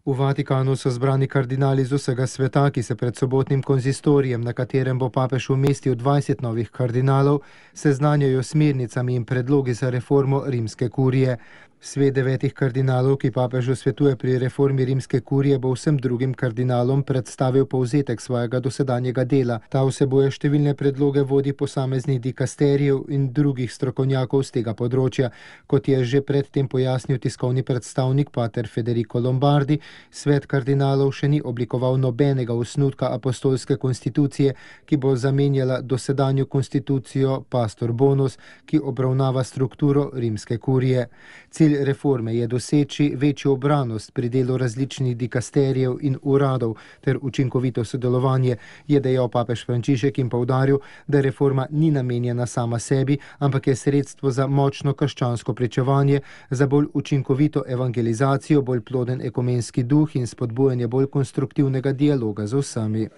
V Vatikanu so zbrani kardinali z vsega sveta, ki se pred sobotnim konzistorijem, na katerem bo papež umestil 20 novih kardinalov, seznanjajo s smernicami in predlogi za reformo rimske kurije. Svet 9 kardinalov, ki papežu svetuje pri reformi rimske kurije, bo vsem drugim kardinalom predstavil povzetek svojega dosedanjega dela. Ta vsebuje številne predloge vodij posameznih dikasterijev in drugih strokovnjakov z tega področja. Kot je že predtem pojasnil tiskovni predstavnik pater Federico Lombardi, svet kardinalov še ni oblikoval nobenega osnutka apostolske konstitucije, ki bo zamenjala dosedanjo konstitucijo Pastor Bonus, ki obravnava strukturo rimske kurije. Cilj reforme je doseči večjo ubranost pri delu različnih dikasterijev in uradov ter učinkovito sodelovanje, je dejal papež Frančišek in poudaril, da reforma ni namenjena sama sebi, ampak je sredstvo za močno krščansko pričevanje, za bolj učinkovito evangelizacijo, bolj ploden ekumenski duh in spodbujanje bolj konstruktivnega dialoga z vsemi.